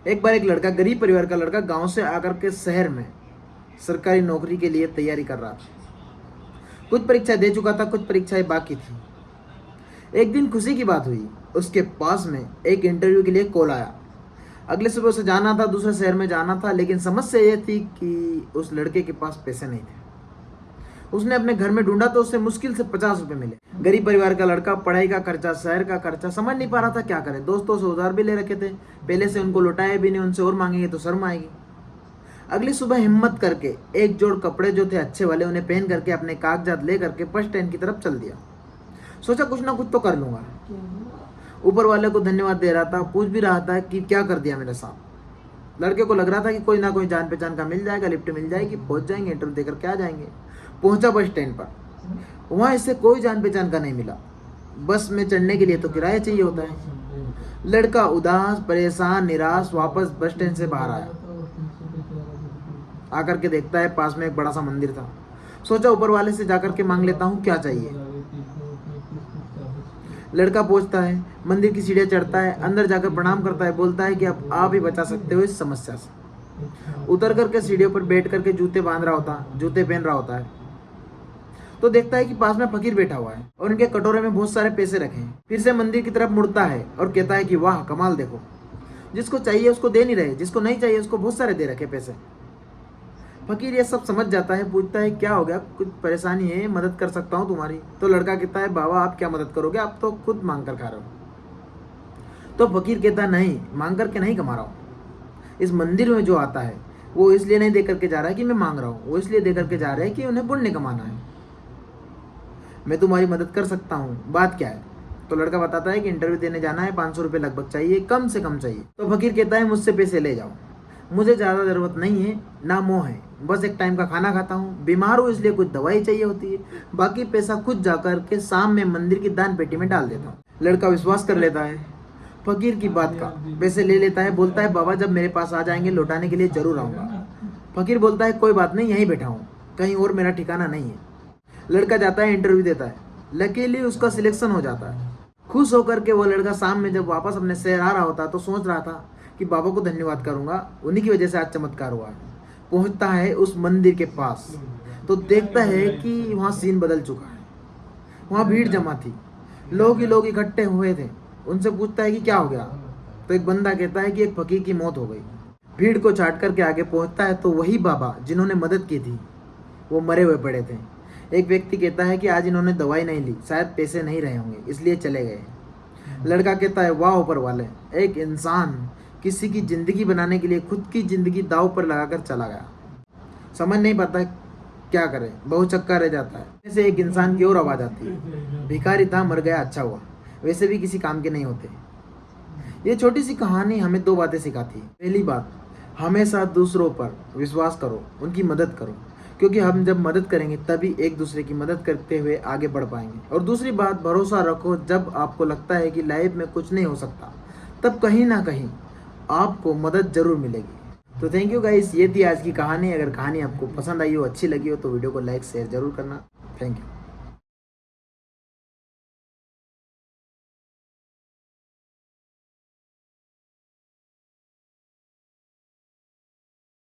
एक बार एक लड़का, गरीब परिवार का लड़का, गांव से आकर के शहर में सरकारी नौकरी के लिए तैयारी कर रहा था। कुछ परीक्षाएं दे चुका था, कुछ परीक्षाएं बाकी थी। एक दिन खुशी की बात हुई, उसके पास में एक इंटरव्यू के लिए कॉल आया। अगले सुबह उसे जाना था, दूसरे शहर में जाना था, लेकिन समस्या यह थी कि उस लड़के के पास पैसे नहीं थे। उसने अपने घर में ढूंढा तो उससे मुश्किल से 50 रुपए मिले। गरीब परिवार का लड़का, पढ़ाई का खर्चा, शहर का खर्चा, समझ नहीं पा रहा था क्या करे। दोस्तों से उधार भी ले रखे थे, पहले से उनको लौटाए भी नहीं, उनसे और मांगेंगे तो शर्म आएगी। अगली सुबह हिम्मत करके एक जोड़ कपड़े जो थे अच्छे वाले, उन्हें पहन करके अपने कागजात ले करके बस स्टैंड की तरफ चल दिया। सोचा कुछ ना कुछ तो कर लूंगा। ऊपर वाले को धन्यवाद दे रहा था, पूछ भी रहा था कि क्या कर दिया मेरे साथ। लड़के को लग रहा था कि कोई ना कोई जान पहचान का मिल जाएगा, लिफ्ट मिल जाएगी, पहुंच जाएंगे, इंटरव्यू देकर के आ जाएंगे। पहुंचा बस स्टैंड पर, वहां इससे कोई जान पहचान का नहीं मिला। बस में चढ़ने के लिए तो किराया चाहिए होता है। लड़का उदास, परेशान, निराश वापस बस स्टैंड से बाहर आया। आकर के देखता है पास में एक बड़ा सा मंदिर था। सोचा ऊपर वाले से जाकर के मांग लेता हूँ क्या चाहिए। लड़का पहुंचता है, मंदिर की सीढ़ियां चढ़ता है, अंदर जाकर प्रणाम करता है, बोलता है कि अब आप ही बचा सकते हो इस समस्या से। उतर करके सीढ़ियों पर बैठ करके जूते पहन रहा होता है तो देखता है कि पास में फकीर बैठा हुआ है और उनके कटोरे में बहुत सारे पैसे रखे हैं। फिर से मंदिर की तरफ मुड़ता है और कहता है कि वाह कमाल, देखो जिसको चाहिए उसको दे नहीं रहे, जिसको नहीं चाहिए उसको बहुत सारे दे रखे पैसे। फकीर ये सब समझ जाता है, पूछता है क्या हो गया, कुछ परेशानी है, मदद कर सकता हूँ तुम्हारी। तो लड़का कहता है बाबा आप क्या मदद करोगे, आप तो खुद मांग कर खा रहे हो। तो फकीर कहता है नहीं, मांग करके नहीं कमा रहा हूँ। इस मंदिर में जो आता है वो इसलिए नहीं दे करके जा रहा है कि मैं मांग रहा हूँ, वो इसलिए दे करके जा रहा है कि उन्हें पुण्य कमाना है। मैं तुम्हारी मदद कर सकता हूँ, बात क्या है। तो लड़का बताता है कि इंटरव्यू देने जाना है, 500 रुपये लगभग चाहिए, कम से कम चाहिए। तो फकीर कहता है मुझसे पैसे ले जाओ, मुझे ज़्यादा ज़रूरत नहीं है, ना मोह है, बस एक टाइम का खाना खाता हूँ, बीमार हूँ इसलिए कुछ दवाई चाहिए होती है, बाकी पैसा खुद जाकर के शाम में मंदिर की दान पेटी में डाल देता हूँ। लड़का विश्वास कर लेता है फकीर की बात का, पैसे ले लेता है, बोलता है बाबा जब मेरे पास आ जाएंगे लौटाने के लिए जरूर आऊँगा। फकीर बोलता है कोई बात नहीं, यहीं बैठा हूँ, कहीं और मेरा ठिकाना नहीं है। लड़का जाता है, इंटरव्यू देता है, लकीली उसका सिलेक्शन हो जाता है। खुश होकर के वो लड़का शाम में जब वापस अपने शहर आ रहा होता तो सोच रहा था कि बाबा को धन्यवाद करूंगा, उन्हीं की वजह से आज चमत्कार हुआ। पहुंचता है उस मंदिर के पास तो देखता है कि वहाँ सीन बदल चुका है। वहाँ भीड़ जमा थी, लोग ही लोग इकट्ठे हुए थे। उनसे पूछता है कि क्या हो गया। तो एक बंदा कहता है कि एक फकीर की मौत हो गई। भीड़ को छाट करके आगे पहुंचता है तो वही बाबा जिन्होंने मदद की थी वो मरे हुए पड़े थे। एक व्यक्ति कहता है कि आज इन्होंने दवाई नहीं ली, शायद पैसे नहीं रहे होंगे इसलिए चले गए। लड़का कहता है वाह ऊपर वाले, एक इंसान किसी की जिंदगी बनाने के लिए खुद की जिंदगी दांव पर लगाकर चला गया। समझ नहीं पाता क्या करे, बहुत चक्का रह जाता है। जैसे एक इंसान की ओर आवाज आती है, भिखारी था मर गया अच्छा हुआ, वैसे भी किसी काम के नहीं होते। ये छोटी सी कहानी हमें 2 बातें सिखाती है। पहली बात, हमेशा दूसरों पर विश्वास करो, उनकी मदद करो, क्योंकि हम जब मदद करेंगे तभी एक दूसरे की मदद करते हुए आगे बढ़ पाएंगे। और दूसरी बात, भरोसा रखो, जब आपको लगता है कि लाइफ में कुछ नहीं हो सकता तब कहीं ना कहीं आपको मदद जरूर मिलेगी। तो थैंक यू गाइस, ये थी आज की कहानी। अगर कहानी आपको पसंद आई हो, अच्छी लगी हो तो वीडियो को लाइक शेयर जरूर करना। Thank you.